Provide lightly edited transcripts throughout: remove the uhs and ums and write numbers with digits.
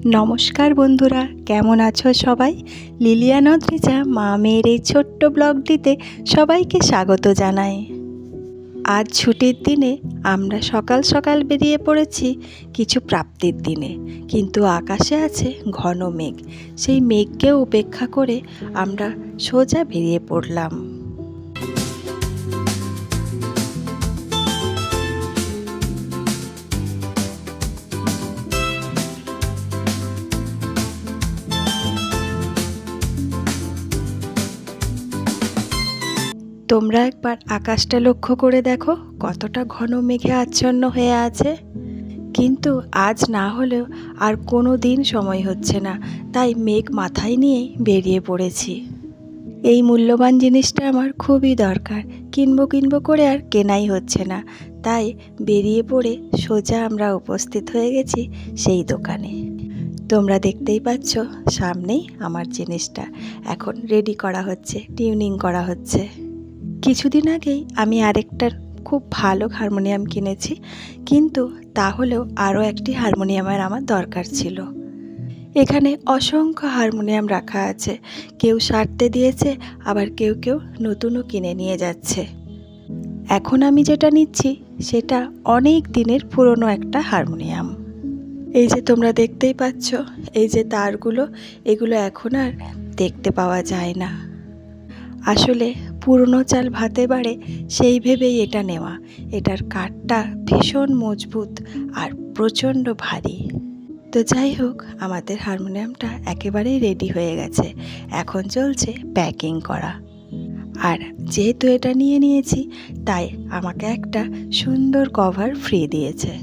নমস্কার বন্ধুরা, কেমন আছো সবাই? লিলিয়ান অদ্রিজা মা মেয়ের এই ছোট্ট ব্লগটিতে সবাইকে স্বাগত জানাই। আজ ছুটির দিনে আমরা সকাল সকাল বেরিয়ে পড়েছি কিছু প্রাপ্তির দিনে, কিন্তু আকাশে আছে ঘন মেঘ। সেই মেঘকেও উপেক্ষা করে আমরা সোজা বেরিয়ে পড়লাম। তোমরা একবার আকাশটা লক্ষ্য করে দেখো, কতটা ঘন মেঘে আচ্ছন্ন হয়ে আছে। কিন্তু আজ না হলেও আর কোনো দিন সময় হচ্ছে না, তাই মেঘ মাথায় নিয়েই বেরিয়ে পড়েছি। এই মূল্যবান জিনিসটা আমার খুবই দরকার, কিনবো করে আর কেনাই হচ্ছে না, তাই বেরিয়ে পড়ে সোজা আমরা উপস্থিত হয়ে গেছি সেই দোকানে। তোমরা দেখতেই পাচ্ছ সামনেই আমার জিনিসটা এখন রেডি করা হচ্ছে, টিউনিং করা হচ্ছে। কিছুদিন আগেই আমি আরেকটা খুব ভালো হারমোনিয়াম কিনেছি, কিন্তু তাহলেও আরও একটি হারমোনিয়ামের আমার দরকার ছিল। এখানে অসংখ্য হারমোনিয়াম রাখা আছে, কেউ সারতে দিয়েছে, আবার কেউ নতুনও কিনে নিয়ে যাচ্ছে। এখন আমি যেটা নিচ্ছি সেটা অনেক দিনের পুরনো একটা হারমোনিয়াম। এই যে তোমরা দেখতেই পাচ্ছ, এই যে তারগুলো, এগুলো এখন আর দেখতে পাওয়া যায় না। আসলে পুরনো চাল ভাতে বাড়ে, সেই ভেবেই এটা নেওয়া। এটার কাঠটা ভীষণ মজবুত আর প্রচণ্ড ভারী। তো যাই হোক, আমাদের হারমোনিয়ামটা একেবারেই রেডি হয়ে গেছে, এখন চলছে প্যাকিং করা। আর যেহেতু এটা নিয়ে নিয়েছি, তাই আমাকে একটা সুন্দর কভার ফ্রি দিয়েছে।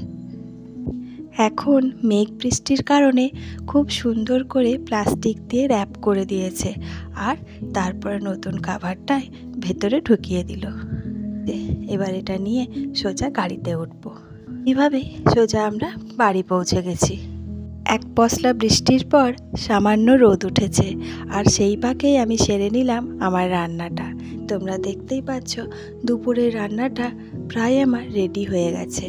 এখন মেঘ বৃষ্টির কারণে খুব সুন্দর করে প্লাস্টিক দিয়ে র্যাপ করে দিয়েছে, আর তারপরে নতুন কাভারটাই ভেতরে ঢুকিয়ে দিল। এবার এটা নিয়ে সোজা গাড়িতে উঠব। এইভাবেই সোজা আমরা বাড়ি পৌঁছে গেছি। এক পশলা বৃষ্টির পর সামান্য রোদ উঠেছে, আর সেই পাকেই আমি সেরে নিলাম আমার রান্নাটা। তোমরা দেখতেই পাচ্ছ দুপুরের রান্নাটা প্রায় আমার রেডি হয়ে গেছে।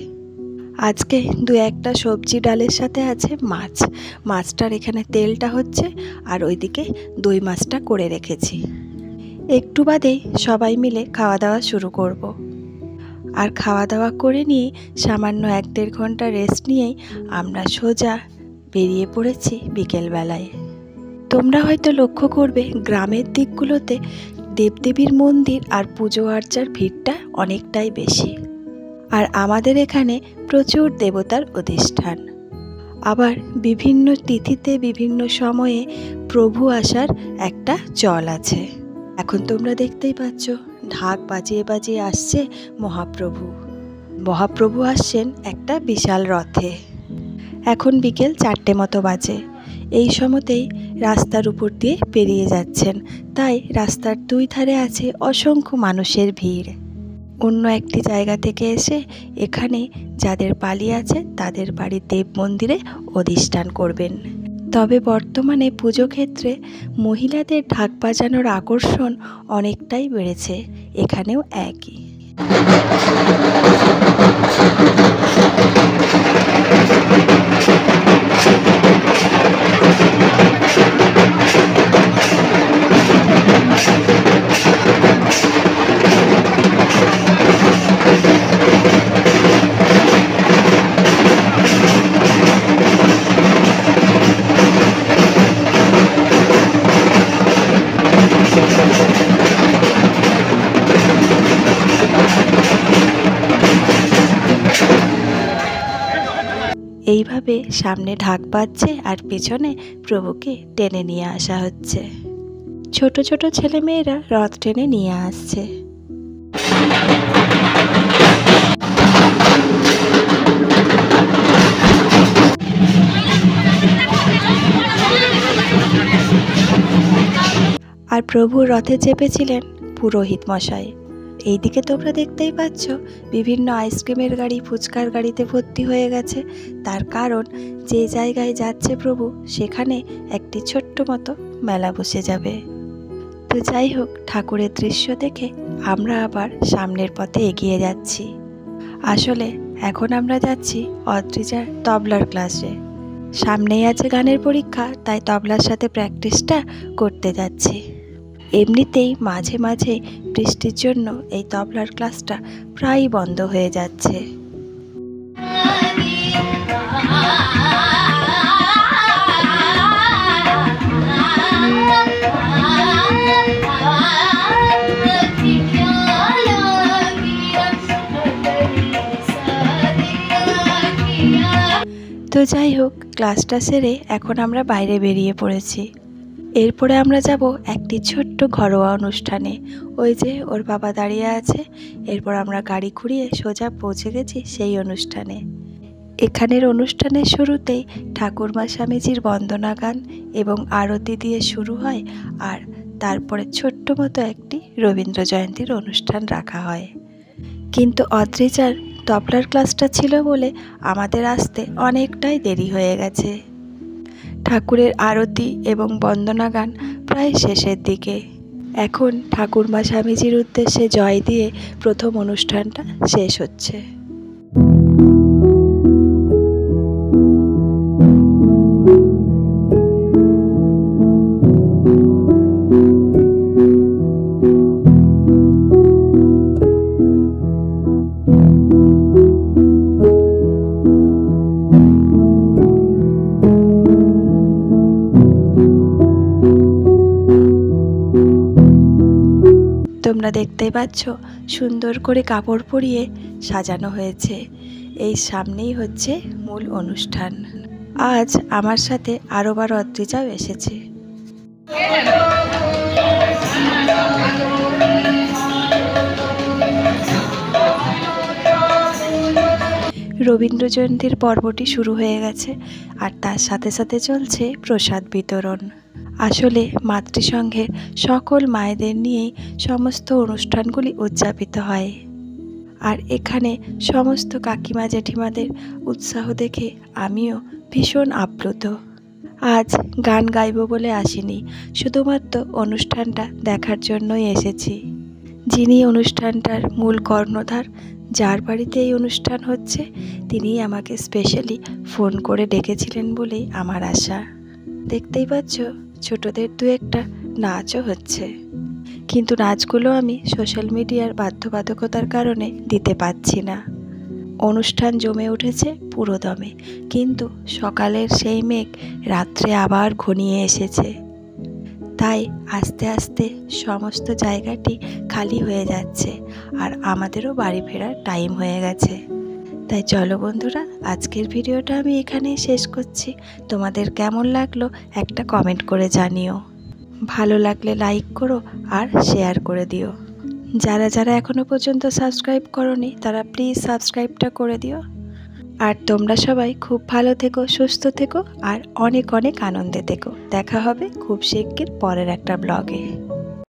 আজকে দু একটা সবজি ডালের সাথে আছে মাছ। মাছটার এখানে তেলটা হচ্ছে, আর ওইদিকে দই মাছটা করে রেখেছি। একটু বাদেই সবাই মিলে খাওয়া দাওয়া শুরু করব। আর খাওয়া দাওয়া করে নিয়ে সামান্য 1-1.5 ঘন্টা রেস্ট নিয়েই আমরা সোজা বেরিয়ে পড়েছি বিকেলবেলায়। তোমরা হয়তো লক্ষ্য করবে গ্রামের দিকগুলোতে দেবদেবীর মন্দির আর পুজো আর্চার ভিড়টা অনেকটাই বেশি, আর আমাদের এখানে প্রচুর দেবতার অধিষ্ঠান। আবার বিভিন্ন তিথিতে বিভিন্ন সময়ে প্রভু আসার একটা চল আছে। এখন তোমরা দেখতেই পাচ্ছ ঢাক বাজিয়ে বাজিয়ে আসছে মহাপ্রভু আসছেন একটা বিশাল রথে। এখন বিকেল 4টে মতো বাজে। এই সময়তেই রাস্তার উপর দিয়ে পেরিয়ে যাচ্ছেন, তাই রাস্তার দুই ধারে আছে অসংখ্য মানুষের ভিড়। অন্য একটি জায়গা থেকে এসে এখানে যাদের পালি আছে তাদের বাড়ির দেব মন্দিরে অধিষ্ঠান করবেন। তবে বর্তমানে পুজো ক্ষেত্রে মহিলাদের ঢাক বাজানোর আকর্ষণ অনেকটাই বেড়েছে, এখানেও একই। এইভাবে সামনে ঢাক বাজছে আর পেছনে প্রভুকে টেনে নিয়ে আসা হচ্ছে। ছোট ছোট ছেলেমেয়েরা রথ টেনে নিয়ে আসছে। আর প্রভুর রথে চেপেছিলেন পুরোহিত মশাই। এইদিকে তোমরা দেখতেই পাচ্ছ বিভিন্ন আইসক্রিমের গাড়ি, ফুচকার গাড়িতে ভর্তি হয়ে গেছে। তার কারণ যে জায়গায় যাচ্ছে প্রভু, সেখানে একটি ছোট্ট মতো মেলা বসে যাবে। তো যাই হোক, ঠাকুরের দৃশ্য দেখে আমরা আবার সামনের পথে এগিয়ে যাচ্ছি। আসলে এখন আমরা যাচ্ছি অদ্রিজার তবলার ক্লাসে। সামনেই আছে গানের পরীক্ষা, তাই তবলার সাথে প্র্যাকটিসটা করতে যাচ্ছি। এমনিতেই মাঝে মাঝে বৃষ্টির জন্য এই তবলার ক্লাসটা প্রায়ই বন্ধ হয়ে যাচ্ছে। তো যাই হোক, ক্লাসটা সেরে এখন আমরা বাইরে বেরিয়ে পড়েছি। এরপরে আমরা যাব একটি ছোট্ট ঘরোয়া অনুষ্ঠানে। ওই যে ওর বাবা দাঁড়িয়ে আছে। এরপর আমরা গাড়ি ঘুরিয়ে সোজা পৌঁছে গেছি সেই অনুষ্ঠানে। এখানের অনুষ্ঠানের শুরুতেই ঠাকুরমা স্বামীজির বন্দনা গান এবং আরতি দিয়ে শুরু হয়, আর তারপরে ছোট্ট মতো একটি রবীন্দ্র জয়ন্তীর অনুষ্ঠান রাখা হয়। কিন্তু অদ্রিজার তবলার ক্লাসটা ছিল বলে আমাদের আসতে অনেকটাই দেরি হয়ে গেছে। ঠাকুরের আরতি এবং বন্দনা গান প্রায় শেষের দিকে। এখন ঠাকুরমা স্বামীজির উদ্দেশ্যে জয় দিয়ে প্রথম অনুষ্ঠানটা শেষ হচ্ছে। তোমরা দেখতেই পাচ্ছ সুন্দর করে কাপড় পরিয়ে সাজানো হয়েছে। এই সামনেই হচ্ছে মূল অনুষ্ঠান। আজ আমার সাথে আরও বার অদ্রিজাও এসেছে। রবীন্দ্র জয়ন্তীর পর্বটি শুরু হয়ে গেছে, আর তার সাথে সাথে চলছে প্রসাদ বিতরণ। আসলে মাতৃসংঘের সকল মায়েদের নিয়েই সমস্ত অনুষ্ঠানগুলি উদযাপিত হয়, আর এখানে সমস্ত কাকিমা জেঠিমাদের উৎসাহ দেখে আমিও ভীষণ আপ্লুত। আজ গান গাইব বলে আসিনি, শুধুমাত্র অনুষ্ঠানটা দেখার জন্যই এসেছি। যিনি অনুষ্ঠানটার মূল কর্ণধার, যার বাড়িতে এই অনুষ্ঠান হচ্ছে, তিনিই আমাকে স্পেশালি ফোন করে ডেকেছিলেন বলেই আমার আশা। দেখতেই পাচ্ছ ছোটদের দু একটা নাচও হচ্ছে, কিন্তু নাচগুলো আমি সোশ্যাল মিডিয়ার বাধ্যবাধকতার কারণে দিতে পারছি না। অনুষ্ঠান জমে উঠেছে পুরো দমে, কিন্তু সকালের সেই মেঘ রাত্রে আবার ঘনিয়ে এসেছে, তাই আস্তে আস্তে সমস্ত জায়গাটি খালি হয়ে যাচ্ছে, আর আমাদেরও বাড়ি ফেরার টাইম হয়ে গেছে। তাই চলো বন্ধুরা, আজকের ভিডিওটা আমি এখানেই শেষ করছি। তোমাদের কেমন লাগলো একটা কমেন্ট করে জানিও। ভালো লাগলে লাইক করো আর শেয়ার করে দিও। যারা যারা এখনও পর্যন্ত সাবস্ক্রাইব করোনি তারা প্লিজ সাবস্ক্রাইবটা করে দিও। আর তোমরা সবাই খুব ভালো থেকো, সুস্থ থেকো, আর অনেক অনেক আনন্দে থেকো। দেখা হবে খুব শিগগির পরের একটা ব্লগে।